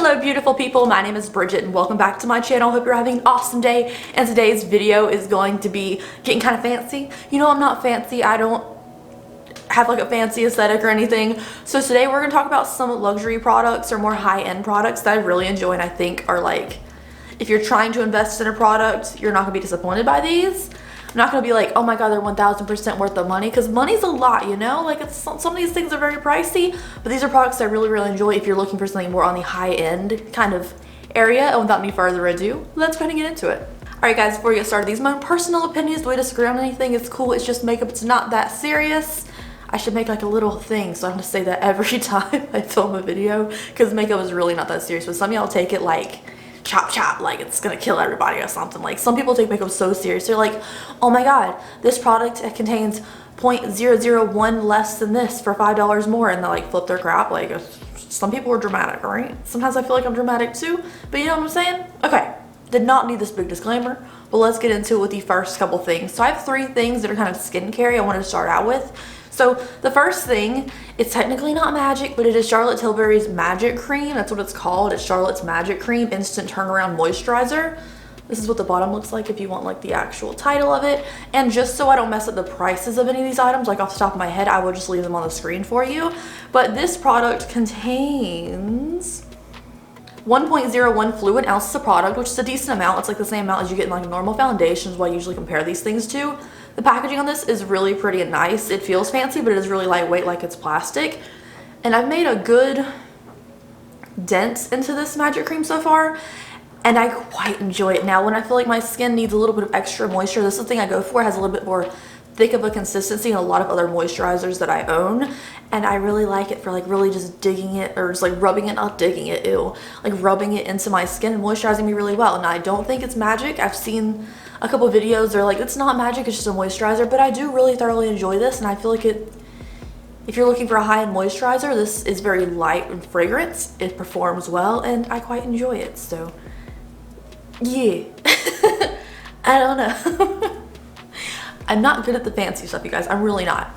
Hello beautiful people, my name is Bridget and welcome back to my channel. Hope you're having an awesome day, and today's video is going to be getting kind of fancy. You know I'm not fancy, I don't have like a fancy aesthetic or anything. So today we're going to talk about some luxury products or more high-end products that I really enjoy and I think are like, if you're trying to invest in a product, you're not going to be disappointed by these. I'm not going to be like, oh my god, they're 1000% worth of money, because money's a lot, you know? Like, some of these things are very pricey, but these are products I really enjoy if you're looking for something more on the high-end kind of area. And without any further ado, let's go ahead and get into it. Alright guys, before we get started, these are my personal opinions. Do I disagree on anything? It's cool, it's just makeup, it's not that serious. I should make like a little thing, so I'm going to say that every time I film a video, because makeup is really not that serious, but some of y'all take it like chop like it's gonna kill everybody or something. Like, some people take makeup so serious, they're like, oh my god, this product contains 0.001 less than this for $5 more, and they like flip their crap. Like, some people are dramatic, right? Sometimes I feel like I'm dramatic too, but you know what I'm saying? Okay, did not need this big disclaimer, but let's get into it with the first couple things. So I have 3 things that are kind of skincare I wanted to start out with. So the first thing, it's technically not magic, but it is Charlotte Tilbury's Magic Cream. That's what it's called. It's Charlotte's Magic Cream Instant Turnaround Moisturizer. This is what the bottom looks like if you want like the actual title of it. And just so I don't mess up the prices of any of these items, like off the top of my head, I will just leave them on the screen for you. But this product contains 1.01 fluid ounces of product, which is a decent amount. It's like the same amount as you get in like normal foundations, what I usually compare these things to. The packaging on this is really pretty and nice. It feels fancy, but it is really lightweight, like it's plastic. And I've made a good dent into this magic cream so far, and I quite enjoy it. Now, when I feel like my skin needs a little bit of extra moisture, this is the thing I go for. It has a little bit more thick of a consistency than a lot of other moisturizers that I own, and I really like it for like really just digging it, or just like rubbing it, not digging it, ew, like rubbing it into my skin and moisturizing me really well. And I don't think it's magic. I've seen a couple of videos, they're like, it's not magic, it's just a moisturizer, but I do really thoroughly enjoy this, and I feel like it, if you're looking for a high-end moisturizer, this is very light in fragrance, it performs well, and I quite enjoy it. So yeah. I don't know. I'm not good at the fancy stuff, you guys. I'm really not.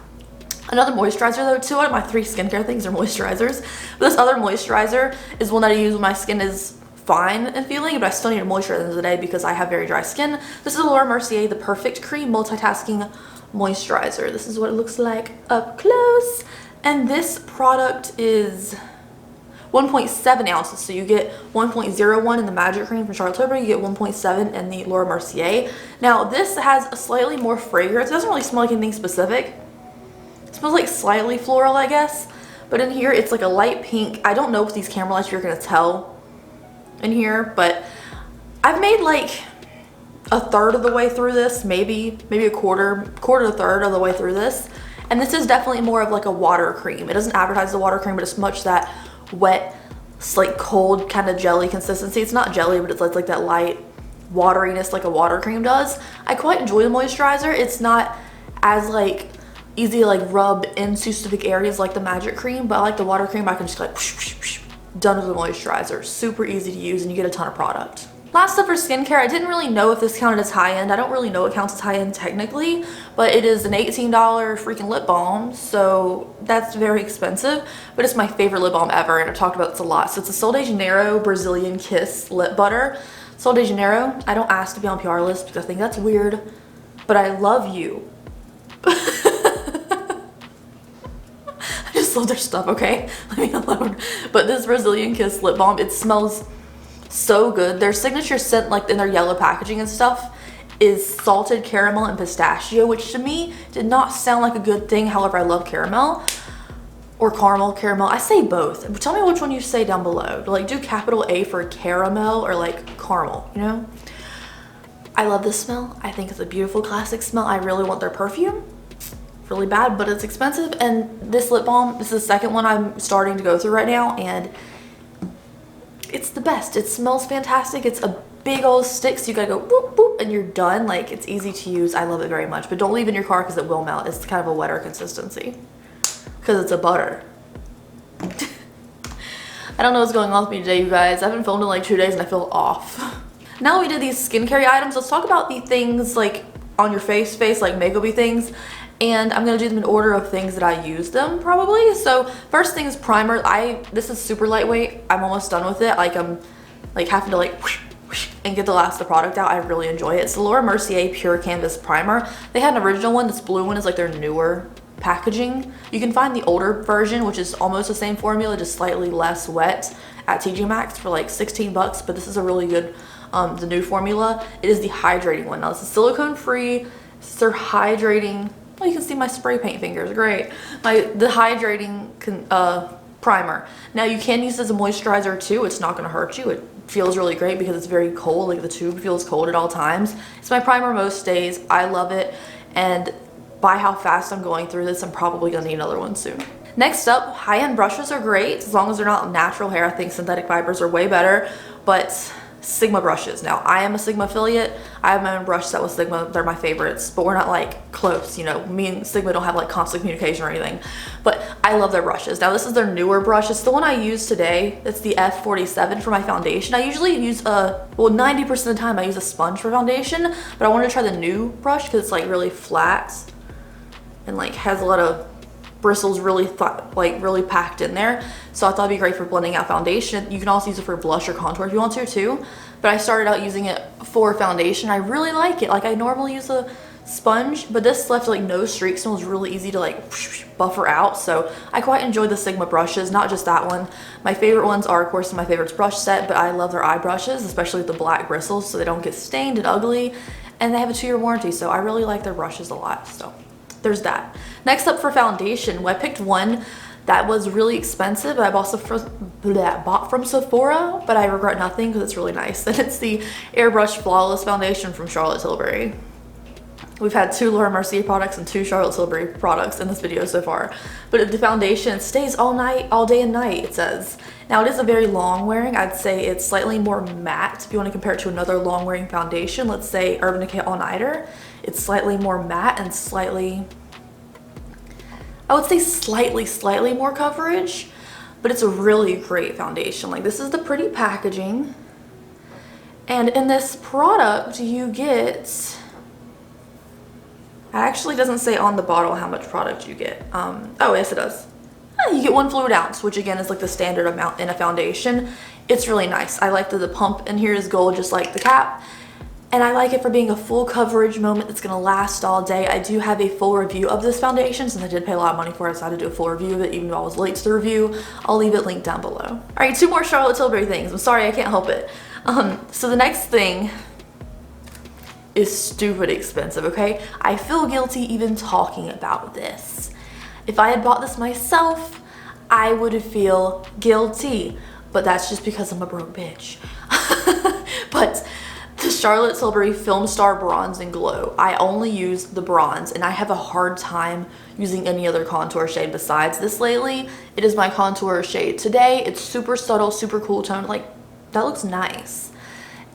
Another moisturizer though, 2 out of my 3 skincare things are moisturizers. But this other moisturizer is one that I use when my skin is fine and feeling, but I still need a moisturizer at the end of the day because I have very dry skin. This is the Mercier The Perfect Cream Multitasking Moisturizer. This is what it looks like up close. And this product is 1.7 ounces, so you get 1.01 in the Magic Cream from Charlotte Tilbury, you get 1.7 in the Mercier. Now this has a slightly more fragrance. It doesn't really smell like anything specific. It smells like slightly floral, I guess, but in here it's like a light pink. I don't know if these camera lights you're gonna tell in here, but I've made like a third of the way through this, maybe a quarter to third of the way through this, and this is definitely more of like a water cream. It doesn't advertise the water cream, but it's much that wet, like cold kind of jelly consistency. It's not jelly, but it's like that light wateriness like a water cream does. I quite enjoy the moisturizer. It's not as like easy to like rub into specific areas like the Magic Cream, but I like the water cream. I can just like whoosh, whoosh, whoosh, done with the moisturizer. Super easy to use and you get a ton of product. Last up for skincare, I didn't really know if this counted as high-end. I don't really know it counts as high-end technically, but it is an $18 freaking lip balm, so that's very expensive, but it's my favorite lip balm ever, and I've talked about this a lot. So it's a Sol de Janeiro Brazilian Kiss lip butter. Sol de Janeiro, I don't ask to be on PR list because I think that's weird, but I love you. I just love their stuff, okay? Leave me alone. But this Brazilian Kiss lip balm, it smells so good. Their signature scent, like in their yellow packaging and stuff, is salted caramel and pistachio, which to me did not sound like a good thing. However, I love caramel or caramel. I say both. Tell me which one you say down below. Like, do capital A for caramel or like caramel, you know? I love this smell. I think it's a beautiful classic smell. I really want their perfume. Really bad, but it's expensive. And this lip balm, this is the second one I'm starting to go through right now, and it's the best. It smells fantastic. It's a big old stick, so you gotta go boop boop and you're done. Like, it's easy to use. I love it very much, but don't leave it in your car because it will melt. It's kind of a wetter consistency because it's a butter. I don't know what's going on with me today, you guys. I haven't filmed in like 2 days and I feel off. Now we did these skincare items, let's talk about the things like on your face, like makeup-y things. and I'm gonna do them in order of things that I use them probably. So first thing is primer. This is super lightweight. I'm almost done with it. Like I'm like having to like whoosh, whoosh, and get the last of the product out. I really enjoy it. It's the Laura Mercier Pure Canvas Primer. They had an original one. This blue one is like their newer packaging. You can find the older version, which is almost the same formula, just slightly less wet, at TJ Maxx for like 16 bucks, but this is a really good, the new formula. It is the hydrating one. Now this is silicone free. It's their hydrating, well, you can see my spray paint fingers, great. The hydrating primer. Now you can use this as a moisturizer too. It's not gonna hurt you. It feels really great because it's very cold, like the tube feels cold at all times. It's my primer most days. I love it, and by how fast I'm going through this, I'm probably gonna need another one soon. Next up, high-end brushes are great as long as they're not natural hair. I think synthetic fibers are way better, but Sigma brushes. Now, I am a Sigma affiliate. I have my own brush set with Sigma. They're my favorites, but we're not like close, you know. Me and Sigma don't have like constant communication or anything, but I love their brushes. Now, this is their newer brush. It's the one I use today. It's the F47 for my foundation. I usually use well, 90% of the time I use a sponge for foundation, but I wanted to try the new brush because it's like really flat and like has a lot of bristles really packed in there. So I thought it'd be great for blending out foundation. You can also use it for blush or contour if you want to too. But I started out using it for foundation. I really like it. Like I normally use a sponge, but this left like no streaks and was really easy to like buffer out. So I quite enjoy the Sigma brushes, not just that one. My favorite ones are of course my favorites brush set, but I love their eye brushes, especially with the black bristles so they don't get stained and ugly. And they have a 2-year warranty, so I really like their brushes a lot. So there's that. Next up for foundation, well, I picked one that was really expensive, but I've also bought from Sephora, but I regret nothing because it's really nice. And it's the Airbrush Flawless Foundation from Charlotte Tilbury. We've had 2 Laura Mercier products and 2 Charlotte Tilbury products in this video so far. But the foundation stays all night, all day and night, it says. Now it is a very long wearing. I'd say it's slightly more matte if you want to compare it to another long wearing foundation. Let's say Urban Decay All Nighter. It's slightly more matte and slightly, I would say slightly more coverage, but it's a really great foundation. Like this is the pretty packaging. And in this product you get, it actually doesn't say on the bottle how much product you get. Oh yes it does. You get 1 fluid ounce, which again is like the standard amount in a foundation. It's really nice. I like that the pump in here is gold just like the cap. And I like it for being a full coverage moment that's gonna last all day. I do have a full review of this foundation since I did pay a lot of money for it, so I had to do a full review of it even though I was late to the review. I'll leave it linked down below. All right, 2 more Charlotte Tilbury things. I'm sorry, I can't help it. So the next thing is stupid expensive, okay? I feel guilty even talking about this. If I had bought this myself, I would feel guilty, but that's just because I'm a broke bitch. But the Charlotte Tilbury Film Star Bronze and Glow. I only use the bronze and I have a hard time using any other contour shade besides this lately. It is my contour shade today. It's super subtle, super cool tone. Like, that looks nice.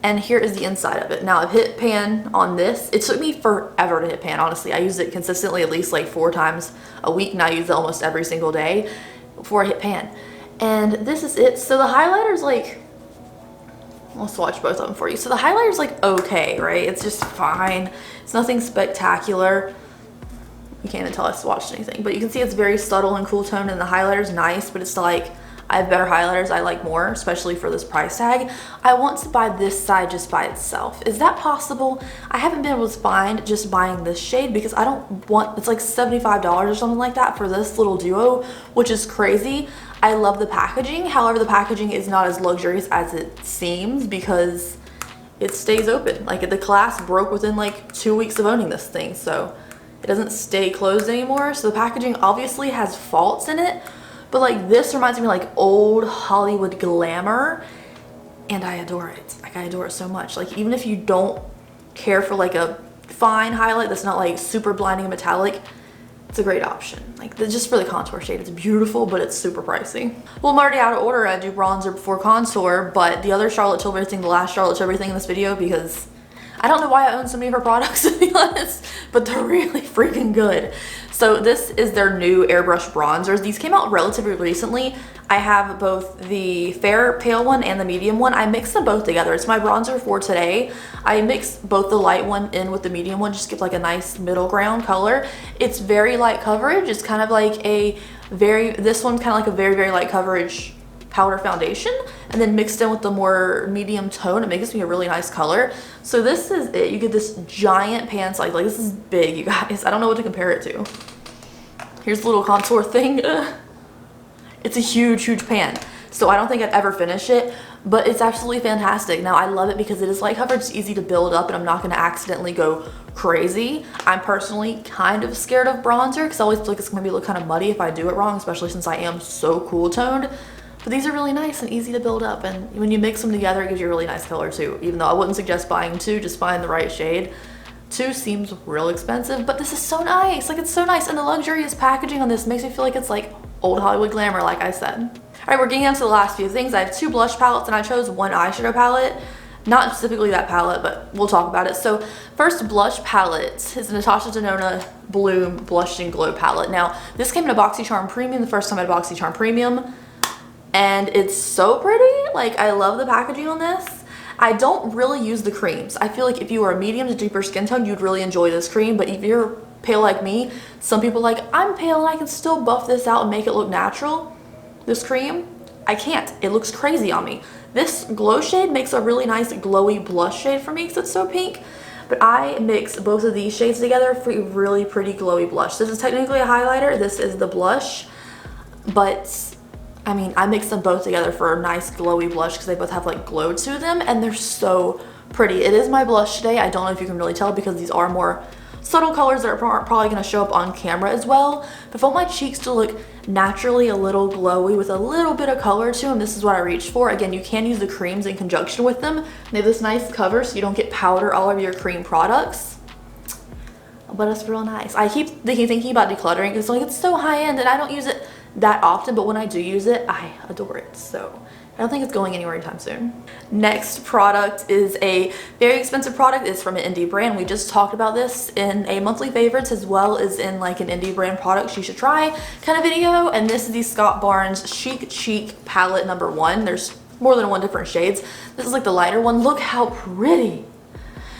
And here is the inside of it. Now I've hit pan on this. It took me forever to hit pan, honestly. I use it consistently at least like 4 times a week and I use it almost every single day before I hit pan. And this is it. So the highlighter's like, I'll swatch both of them for you. So the highlighter's like okay, right? It's just fine. It's nothing spectacular. You can't even tell I swatched anything, but you can see it's very subtle and cool tone and the highlighter's nice, but it's like, I have better highlighters I like more, especially for this price tag. I want to buy this side just by itself. Is that possible? I haven't been able to find just buying this shade because I don't want, it's like $75 or something like that for this little duo, which is crazy. I love the packaging. However, the packaging is not as luxurious as it seems because it stays open. Like the glass broke within like 2 weeks of owning this thing, so it doesn't stay closed anymore. So the packaging obviously has faults in it, but like this reminds me of like old Hollywood glamour and I adore it. Like I adore it so much. Like even if you don't care for like a fine highlight that's not like super blinding and metallic, it's a great option. Like just for the contour shade, it's beautiful, but it's super pricey. Well, I'm already out of order. I do bronzer before contour, but the other Charlotte Tilbury thing, the last Charlotte Tilbury thing in this video, because I don't know why I own so many of her products, to be honest, but they're really freaking good. So this is their new Airbrush Bronzers. These came out relatively recently. I have both the fair pale one and the medium one. I mixed them both together. It's my bronzer for today. I mixed both the light one in with the medium one, just give like a nice middle ground color. It's very light coverage. It's kind of like this one's kind of like a very, very light coverage powder foundation, and then mixed in with the more medium tone, it makes me a really nice color. So this is it. You get this giant pan size. Like, this is big, you guys. I don't know what to compare it to. Here's the little contour thing. It's a huge, huge pan. So I don't think I'd ever finish it, but it's absolutely fantastic. Now I love it because it is light coverage, it's easy to build up, and I'm not gonna accidentally go crazy. I'm personally kind of scared of bronzer because I always feel like it's gonna look kind of muddy if I do it wrong, especially since I am so cool toned. But these are really nice and easy to build up, and when you mix them together, it gives you a really nice color too. Even though I wouldn't suggest buying two, just find the right shade. Two seems real expensive, but this is so nice. Like, it's so nice, and the luxurious packaging on this makes me feel like it's like old Hollywood glamour, like I said. All right, we're getting into the last few things. I have 2 blush palettes, and I chose one eyeshadow palette. Not specifically that palette, but we'll talk about it. So first blush palette is Natasha Denona Bloom Blush and Glow palette. Now, this came in a BoxyCharm Premium, the first time I had BoxyCharm Premium, and it's so pretty. Like, I love the packaging on this. I don't really use the creams. I feel like if you are a medium to deeper skin tone, you'd really enjoy this cream, but if you're pale like me, some people are like, I'm pale and I can still buff this out and make it look natural. This cream, I can't. It looks crazy on me. This glow shade makes a really nice glowy blush shade for me because it's so pink, but I mix both of these shades together for a really pretty glowy blush. This is technically a highlighter. This is the blush, but I mean, I mix them both together for a nice glowy blush because they both have like glow to them, and they're so pretty. It is my blush today. I don't know if you can really tell because these are more subtle colors that are probably going to show up on camera as well. But I want my cheeks to look naturally a little glowy with a little bit of color to them. This is what I reached for. Again, you can use the creams in conjunction with them. They have this nice cover so you don't get powder all over your cream products. But it's real nice. I keep thinking about decluttering because like, it's so high end and I don't use it that often, but when I do use it, I adore it. So I don't think it's going anywhere anytime soon. Next product is a very expensive product. It's from an indie brand. We just talked about this in a monthly favorites as well as in like an indie brand products you should try kind of video. And this is the Scott Barnes Chic palette number 1. There's more than 1 different shades. This is like the lighter one. Look how pretty.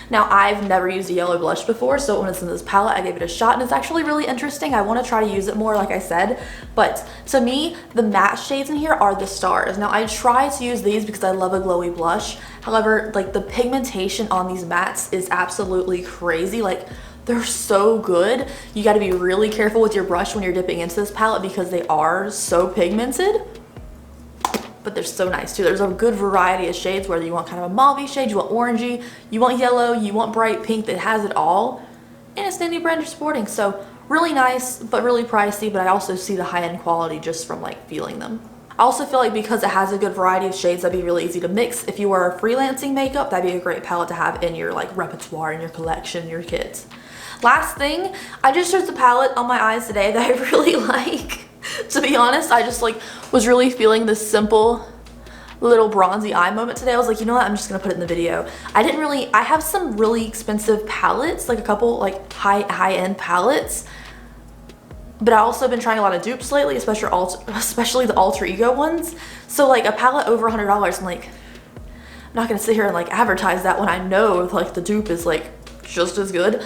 Now, I've never used a yellow blush before, so when it's in this palette, I gave it a shot, and it's actually really interesting. I want to try to use it more, like I said, but to me, the matte shades in here are the stars. Now, I try to use these because I love a glowy blush. However, like, the pigmentation on these mattes is absolutely crazy. Like, they're so good. You got to be really careful with your brush when you're dipping into this palette because they are so pigmented. But they're so nice too. There's a good variety of shades, whether you want kind of a mauve shade, you want orangey, you want yellow, you want bright pink, that has it all. And it's an indie brand you're supporting. So really nice, but really pricey, but I also see the high-end quality just from like feeling them. I also feel like because it has a good variety of shades, that'd be really easy to mix. If you are freelancing makeup, that'd be a great palette to have in your like repertoire, in your collection, your kits. Last thing, I just chose a palette on my eyes today that I really like. To be honest, I just like was really feeling this simple little bronzy eye moment today. I was like, you know what, I'm just gonna put it in the video. I have some really expensive palettes, like a couple like high-end palettes, but I've also been trying a lot of dupes lately, especially the alter ego ones. So like a palette over $100, I'm like, I'm not gonna sit here and like advertise that when I know like the dupe is like just as good.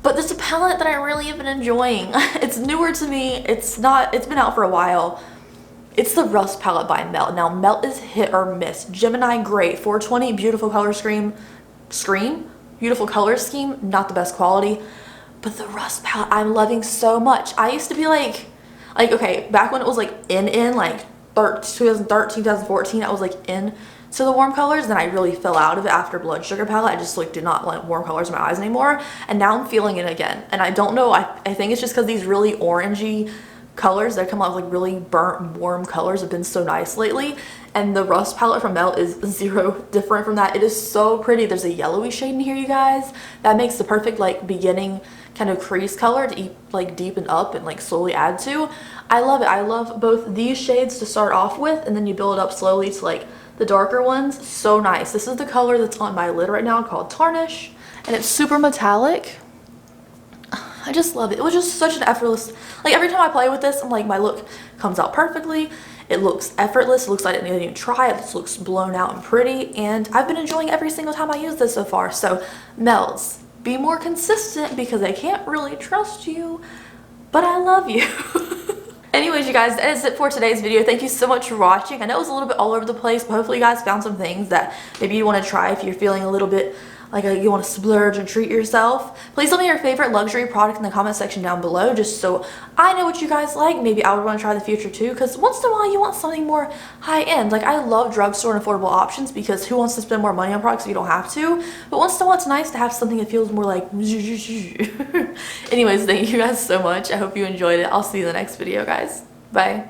But there's a palette that I really have been enjoying. It's newer to me. It's been out for a while. It's the Rust palette by Melt. Now Melt is hit or miss. Gemini Gray 420, beautiful color beautiful color scheme, not the best quality. But the Rust palette I'm loving so much. I used to be like okay, back when it was like in like 2013, 2014, I was like in to the warm colors, then I really fell out of it after Blood Sugar palette. I just like did not want warm colors in my eyes anymore, and now I'm feeling it again. And I don't know, I think it's just because these really orangey colors that come out with like really burnt warm colors have been so nice lately, and the Rust palette from Melt is zero different from that. It is so pretty. There's a yellowy shade in here, you guys, that makes the perfect like beginning kind of crease color to like deepen up and like slowly add to. I love it. I love both these shades to start off with, and then you build up slowly to like the darker ones. So nice. This is the color that's on my lid right now called Tarnish, and it's super metallic. I just love it. It was just such an effortless, like every time I play with this, I'm like, my look comes out perfectly. It looks effortless. It looks like I didn't even try it. This looks blown out and pretty, and I've been enjoying every single time I use this so far. So Mel's, be more consistent because I can't really trust you, but I love you. Anyways, you guys, that is it for today's video. Thank you so much for watching. I know it was a little bit all over the place, but hopefully you guys found some things that maybe you want to try if you're feeling a little bit like you want to splurge and treat yourself. Please tell me your favorite luxury product in the comment section down below, just so I know what you guys like. Maybe I would want to try in the future too, because once in a while you want something more high-end. Like, I love drugstore and affordable options because who wants to spend more money on products if you don't have to? But once in a while it's nice to have something that feels more like anyways, thank you guys so much. I hope you enjoyed it. I'll see you in the next video, guys. Bye.